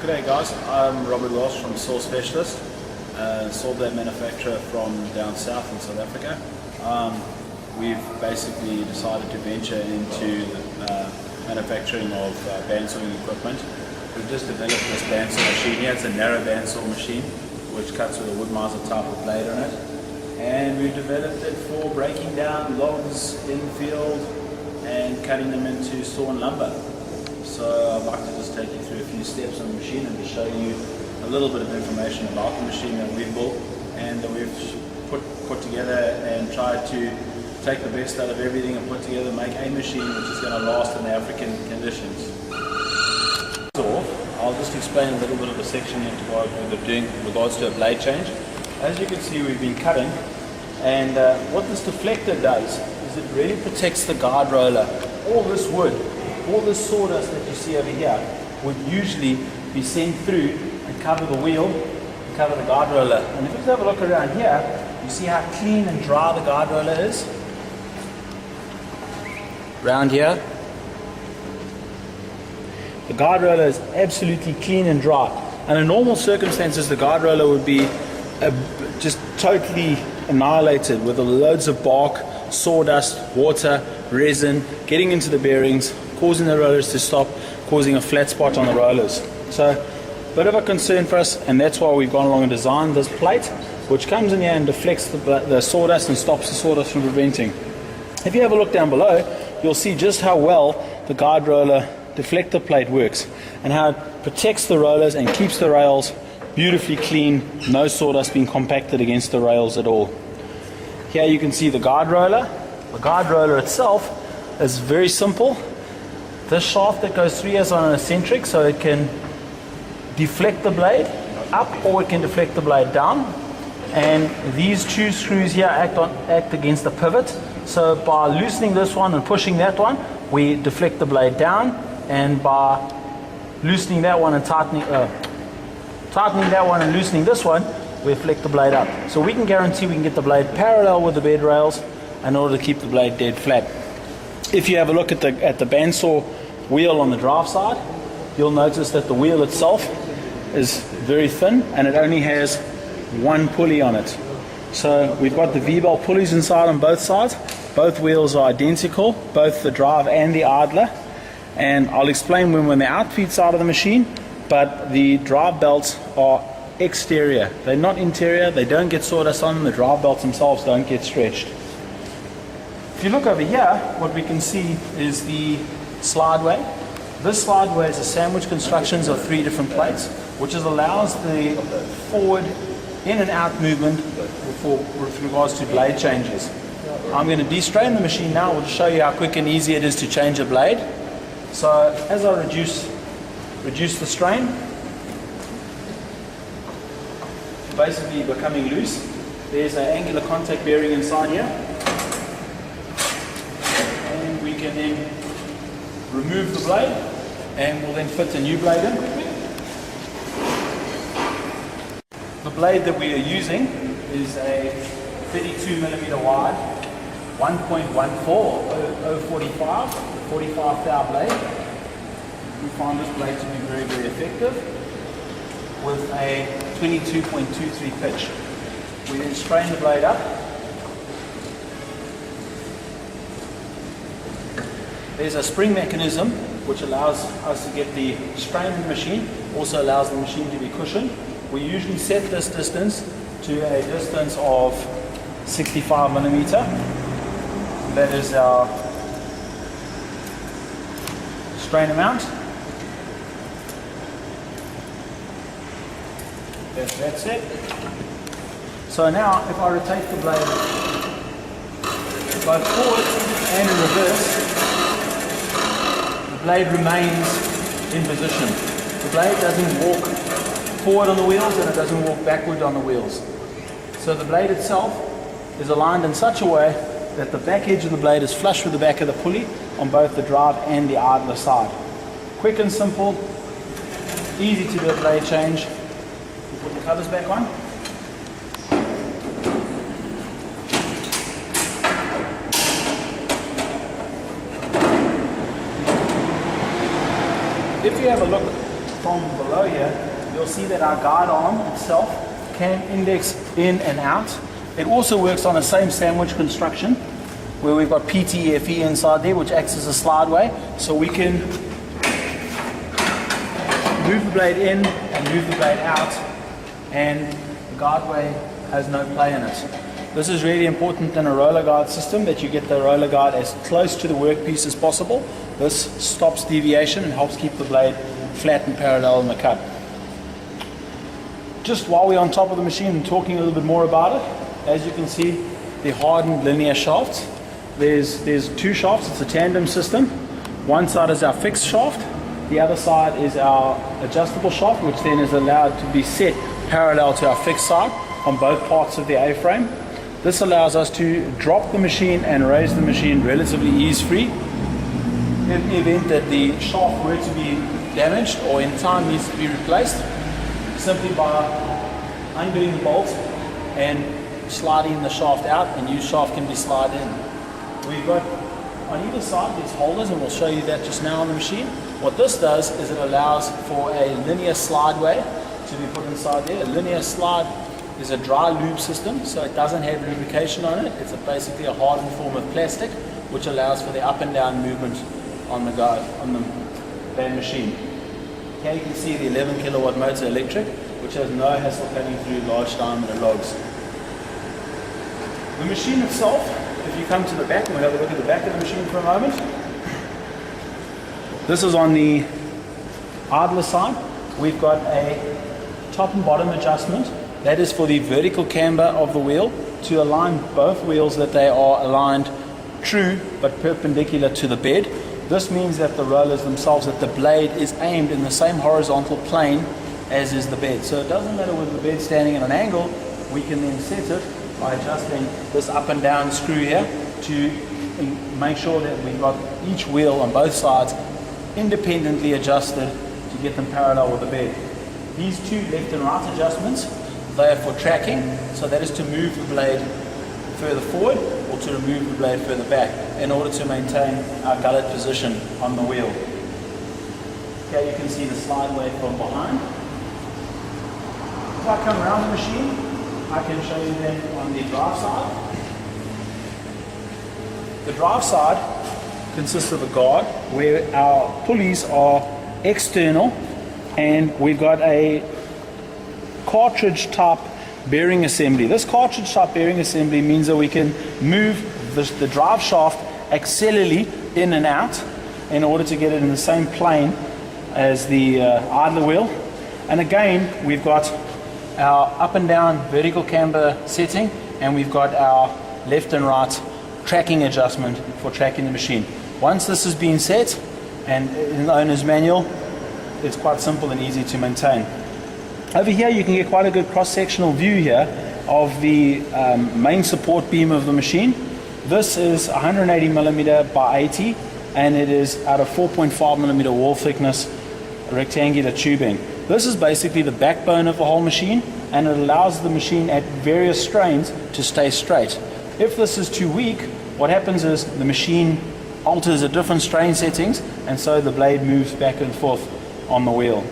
G'day guys, I'm Robert Welsh from Saw Specialist, saw blade manufacturer from down south in South Africa. We've basically decided to venture into the manufacturing of bandsawing equipment. We've just developed this bandsaw machine here. It's a narrow bandsaw machine which cuts with a wood miser type of blade on it. And we've developed it for breaking down logs in the field and cutting them into sawn lumber. So I'd like to just take you through a few steps on the machine and to show you a little bit of information about the machine that we've built and that we've put together and tried to take the best out of everything and put together, make a machine which is going to last in African conditions. So I'll just explain a little bit of the section into what we're doing in regards to a blade change. As you can see, we've been cutting, and what this deflector does is it really protects the guide roller. All this wood, all this sawdust that you see over here would usually be sent through and cover the wheel and cover the guide roller. And if you just have a look around here, you see how clean and dry the guide roller is. Around here, the guide roller is absolutely clean and dry. And in normal circumstances, the guide roller would be just totally annihilated with loads of bark, sawdust, water, resin, getting into the bearings, causing the rollers to stop, causing a flat spot on the rollers. So, a bit of a concern for us, and that's why we've gone along and designed this plate, which comes in here and deflects the sawdust and stops the sawdust from preventing. If you have a look down below, you'll see just how well the guide roller deflector plate works and how it protects the rollers and keeps the rails beautifully clean, no sawdust being compacted against the rails at all. Here you can see the guide roller. The guide roller itself is very simple. This shaft that goes through is on an eccentric, so it can deflect the blade up or it can deflect the blade down. And these two screws here act against the pivot. So by loosening this one and pushing that one, we deflect the blade down, and by loosening that one and tightening that one and loosening this one, we deflect the blade up. So we can guarantee we can get the blade parallel with the bed rails in order to keep the blade dead flat. If you have a look at the bandsaw wheel on the drive side, you'll notice that the wheel itself is very thin and it only has one pulley on it. So we've got the V-bell pulleys inside on both sides. Both wheels are identical, both the drive and the idler. And I'll explain when we're on the outfeed side of the machine, but the drive belts are exterior. They're not interior, they don't get sawdust on them, the drive belts themselves don't get stretched. If you look over here, what we can see is the slideway. This slideway is a sandwich constructions of 3 different plates, which allows the forward in and out movement with regards to blade changes. I'm going to destrain the machine now. We'll show you how quick and easy it is to change a blade. So as I reduce the strain, basically becoming loose. There's an angular contact bearing inside here, and we can then remove the blade and we'll then fit a new blade in. The blade that we are using is a 32mm wide 1.14 045 45 thou blade. We find this blade to be very, very effective with a 22.23 pitch. We then strain the blade up. There's a spring mechanism which allows us to get the strain in the machine, also allows the machine to be cushioned. We usually set this distance to a distance of 65mm. That is our strain amount. That's it. So now if I rotate the blade both forward and in reverse, the blade remains in position. The blade doesn't walk forward on the wheels and it doesn't walk backward on the wheels. So the blade itself is aligned in such a way that the back edge of the blade is flush with the back of the pulley on both the drive and the idler side. Quick and simple, easy to do a blade change. We'll put the covers back on. If you have a look from below here, you'll see that our guide arm itself can index in and out. It also works on the same sandwich construction where we've got PTFE inside there, which acts as a slideway, so we can move the blade in and move the blade out, and the guideway has no play in it. This is really important in a roller guide system, that you get the roller guide as close to the workpiece as possible. This stops deviation and helps keep the blade flat and parallel in the cut. Just while we're on top of the machine and talking a little bit more about it, as you can see, the hardened linear shaft. There's two shafts. It's a tandem system. One side is our fixed shaft, the other side is our adjustable shaft, which then is allowed to be set parallel to our fixed side on both parts of the A-frame. This allows us to drop the machine and raise the machine relatively ease-free. In the event that the shaft were to be damaged or in time needs to be replaced, simply by undoing the bolt and sliding the shaft out, a new shaft can be slid in. We've got on either side these holders, and we'll show you that just now on the machine. What this does is it allows for a linear slideway to be put inside there. A linear slide is a dry lube system, so it doesn't have lubrication on it. It's basically a hardened form of plastic, which allows for the up and down movement on the band machine. Here you can see the 11 kilowatt motor electric, which has no hassle cutting through large diameter logs. The machine itself, if you come to the back, and we'll have a look at the back of the machine for a moment. This is on the idler side. We've got a top and bottom adjustment. That is for the vertical camber of the wheel, to align both wheels that they are aligned true but perpendicular to the bed. This means that the rollers themselves, that the blade is aimed in the same horizontal plane as is the bed. So it doesn't matter whether the bed's standing at an angle, we can then set it by adjusting this up and down screw here to make sure that we've got each wheel on both sides independently adjusted to get them parallel with the bed. These two left and right adjustments, they are for tracking, so that is to move the blade further forward or to remove the blade further back in order to maintain our gullet position on the wheel. Here you can see the slideway from behind. If I come around the machine, I can show you then on the drive side. The drive side consists of a guard where our pulleys are external, and we've got a cartridge type bearing assembly. This cartridge type bearing assembly means that we can move the drive shaft axially in and out in order to get it in the same plane as the idler wheel. And again, we've got our up and down vertical camber setting, and we've got our left and right tracking adjustment for tracking the machine. Once this has been set and in the owner's manual, it's quite simple and easy to maintain. Over here you can get quite a good cross-sectional view here of the main support beam of the machine. This is 180mm by 80, and it is out of 4.5mm wall thickness rectangular tubing. This is basically the backbone of the whole machine, and it allows the machine at various strains to stay straight. If this is too weak, what happens is the machine alters at different strain settings, and so the blade moves back and forth on the wheel.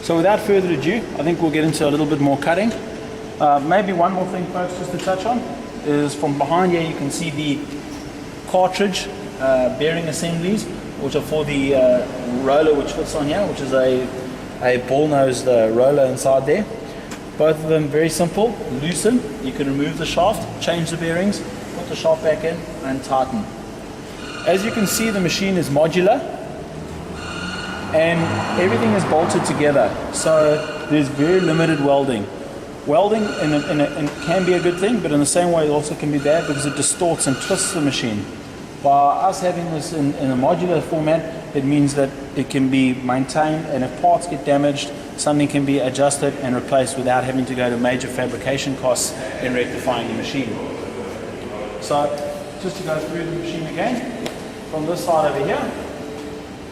So without further ado, I think we'll get into a little bit more cutting. Maybe one more thing, folks, just to touch on, is from behind here you can see the cartridge bearing assemblies, which are for the roller which fits on here, which is a ball-nosed roller inside there. Both of them very simple. Loosen, you can remove the shaft, change the bearings, put the shaft back in, and tighten. As you can see, the machine is modular, and everything is bolted together, so there's very limited welding. Welding can be a good thing, but in the same way it also can be bad because it distorts and twists the machine. By us having this in a modular format, it means that it can be maintained, and if parts get damaged, something can be adjusted and replaced without having to go to major fabrication costs in rectifying the machine. So just to go through the machine again, from this side over here,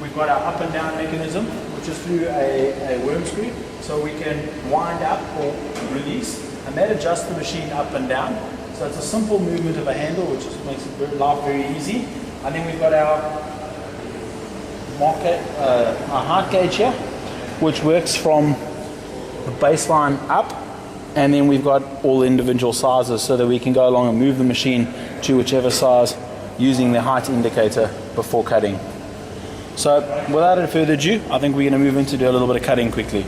we've got our up and down mechanism, which is through a worm screw, so we can wind up or release, and that adjusts the machine up and down. So it's a simple movement of a handle, which just makes life very easy. And then we've got our a height gauge here, which works from the baseline up, and then we've got all the individual sizes so that we can go along and move the machine to whichever size using the height indicator before cutting. So without any further ado, I think we're going to move in to do a little bit of cutting quickly.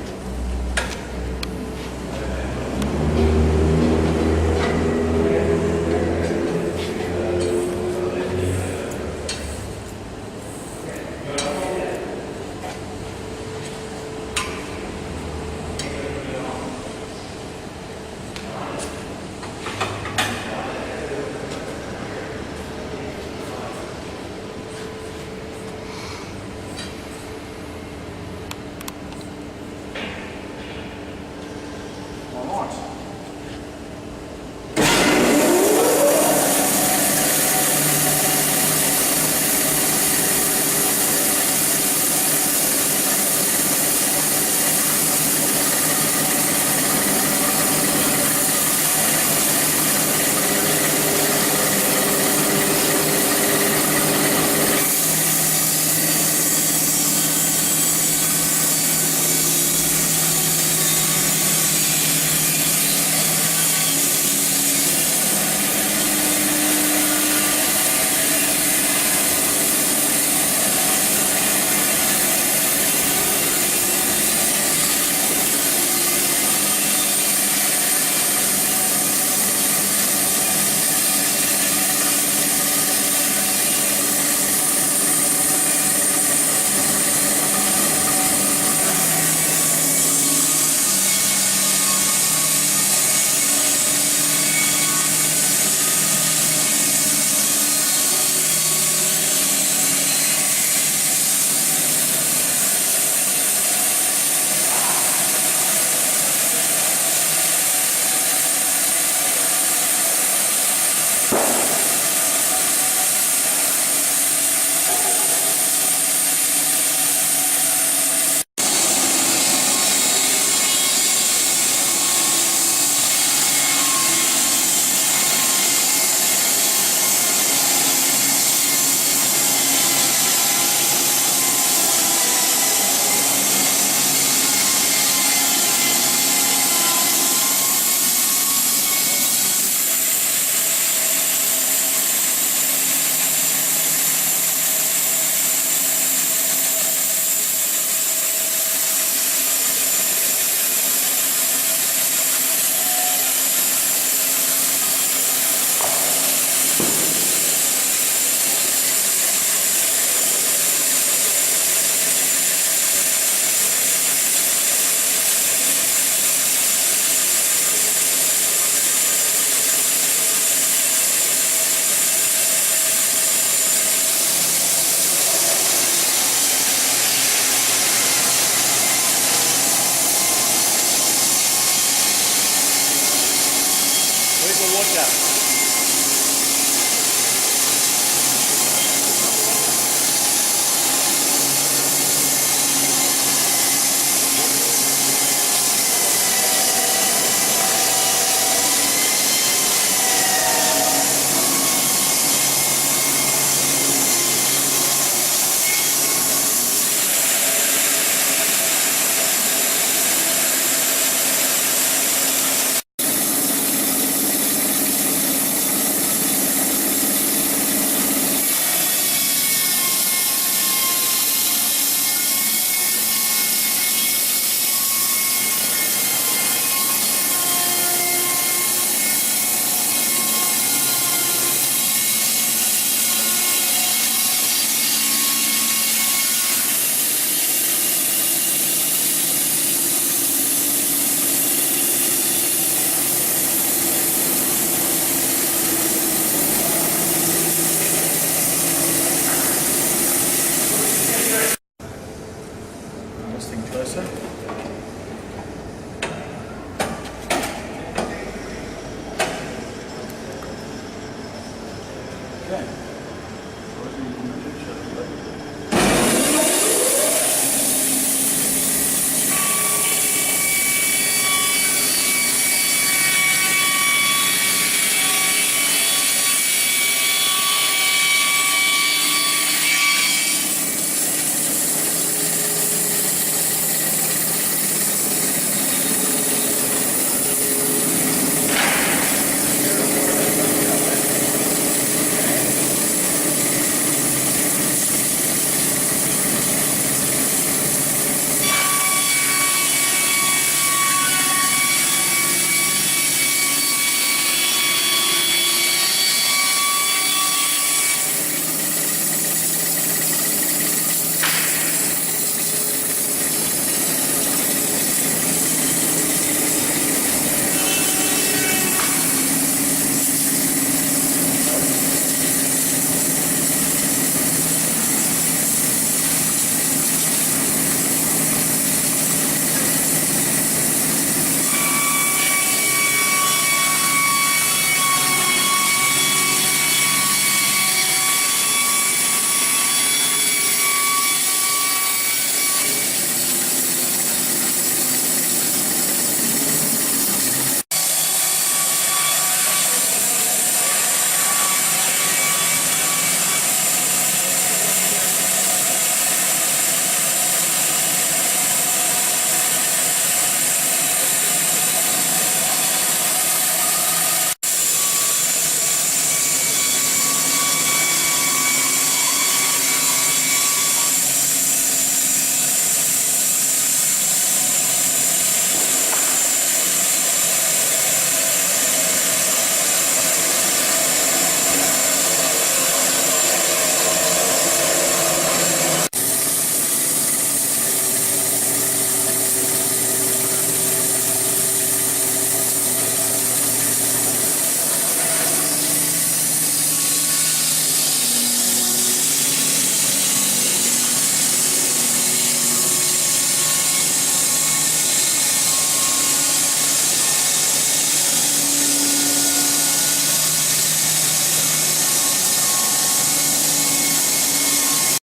Closer.